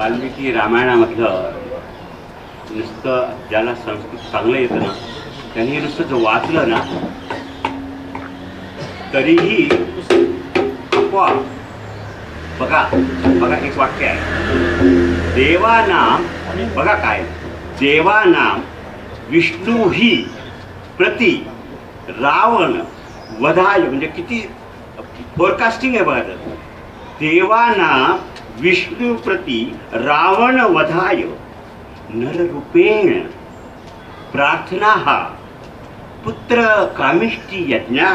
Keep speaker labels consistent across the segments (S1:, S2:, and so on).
S1: वाल्मिकी रामायणामधलं नुसतं ज्याला संस्कृत चांगलं येतं ना त्यांनी नुसतं जर वाचलं ना तरीही आपोआप बघा बघा एक वाक्य आहे, देवानाम बघा काय, देवानाम विष्णू ही प्रति रावण वधाय, म्हणजे किती फोरकास्टिंग आहे बघा. तर देवानाम विष्णू प्रति रावण वधाय नररूपेण प्रार्थना पुत्र कामिष्टि यज्ञा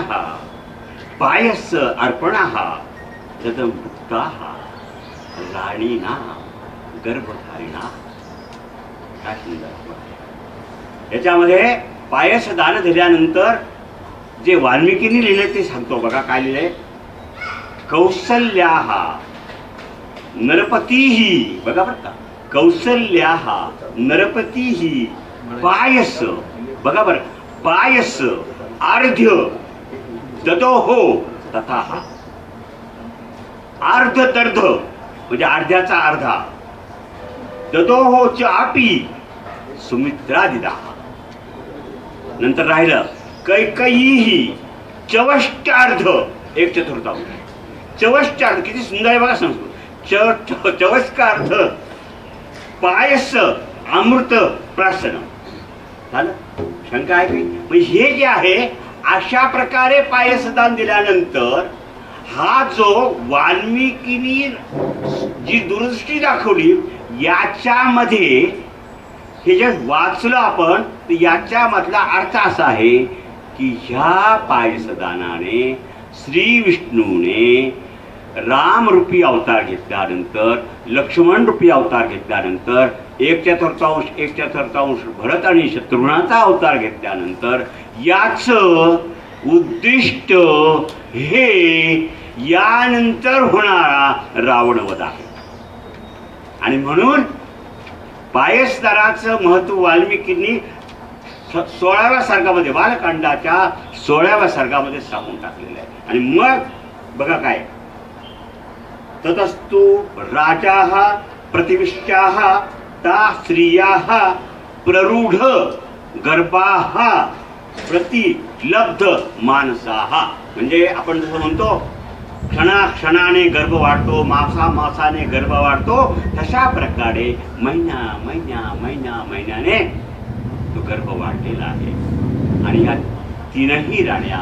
S1: पायस अर्पणा तदमुक्ता राणीना गर्भधारिणा. काय सुंदर. याच्यामध्ये पायस दान दिल्यानंतर जे वाल्मिकींनी लिहिले ते सांगतो बघा. काय लिहिले, कौसल्याः नरपतीही, बघा बरं का, कौसल्याः नरपतीही पायस, बघा बरं, पायस अर्ध्य ददोहो तथा, अर्ध दर्ध म्हणजे अर्ध्याचा अर्धा, ददोहो च अपि सुमित्रा दिदा. नंतर राहिलं कैकयीही चवष्टार्ध एक चतुर्थांश, चवष्टार्ध किती सुंदर आहे बघा संस्कृत. चवष्टार्ध पायस अमृत प्राशन झालं. शंका आहे काही? म्हणजे हे जे आहे अशा प्रकारे पायसदान दिल्यानंतर हा जो वाल्मिकीनी जी दूरदृष्टी दाखवली याच्यामध्ये हे जे वाचलं आपण तर याच्या मधला अर्थ असा आहे की ह्या पायसदानाने श्री विष्णूने राम रूपी अवतार घेतल्यानंतर, लक्ष्मण रूपी अवतार घेतल्यानंतर, एक चतुर्थांश भरत आणि शत्रुघ्नाचा अवतार घेतल्यानंतर याच उद्दिष्ट हे यानंतर होणारा रावणवध आहे. आणि म्हणून पायसदानाचं महत्व वाल्मिकींनी 16व्या सर्गामध्ये, बालकांडाच्या 16व्या सर्गामध्ये सांगून टाकलेलं आहे. आणि मग बघा काय, ततस्तु राजाः प्रतिविष्टाः ता स्त्रियाः प्ररूढ गर्भाः प्रतिलब्ध मानसाः. म्हणजे आपण जसं म्हणतो क्षणाक्षणाने गर्भ वाढतो, मासाने गर्भ वाढतो, तशा प्रकारे महिन्याने तो गर्भ वाढलेला आहे. आणि या तीनही राण्या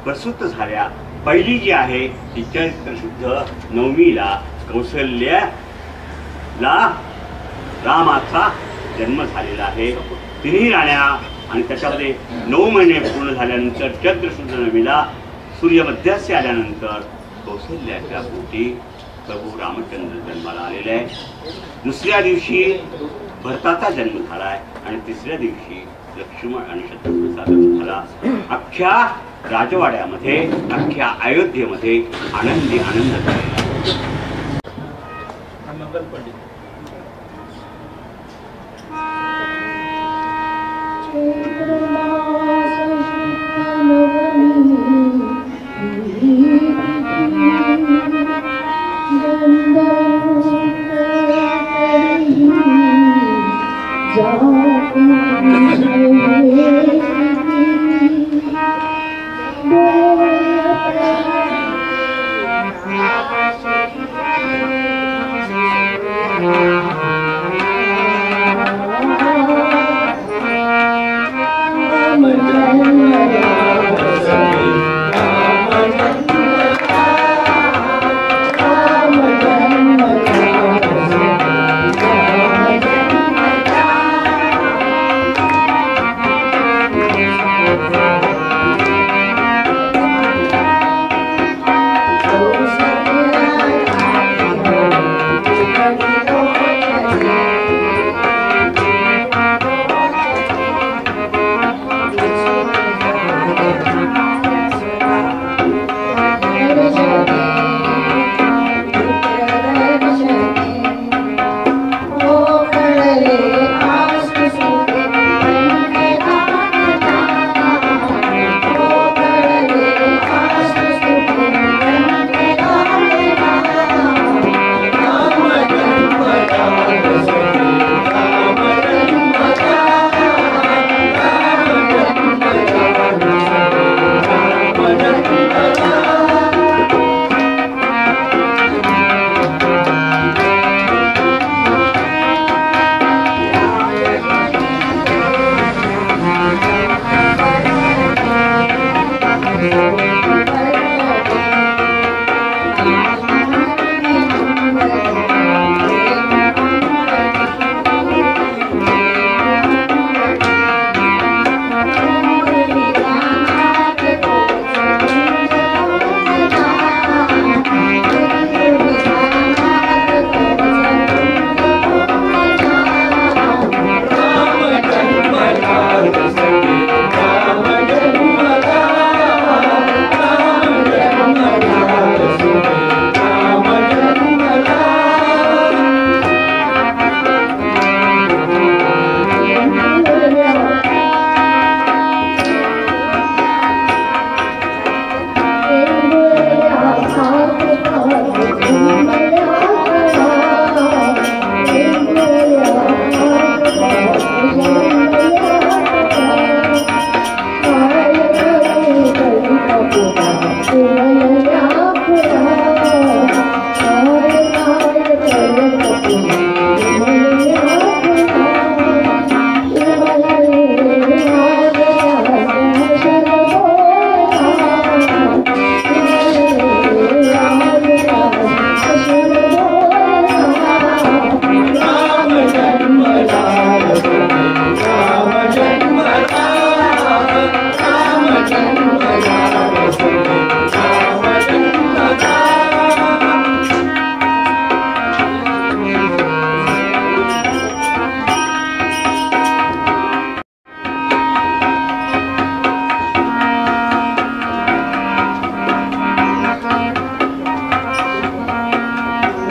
S1: प्रसूत झाल्या. पहिली जी आहे ती चैत्र शुद्ध नवमीला कौसल्याला रामाचा जन्म झालेला आहे. तिन्ही राण्या आणि त्याच्यामध्ये 9 महिने पूर्ण झाल्यानंतर चैत्र शुद्ध नवमीला सूर्य मध्यासी आल्यानंतर कौसल्याच्या पोटी प्रभू रामचंद्र जन्माला आलेले आहे. दुसऱ्या दिवशी भरताचा जन्म झाला आहे आणि तिसऱ्या दिवशी लक्ष्मण आणि शत्रुघ्नाचा जन्म झाला. अख्ख्या राजवाड्यामध्ये, अख्ख्या अयोध्येमध्ये आनंदी आनंद झालेला.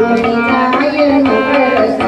S2: गुणी गायन रस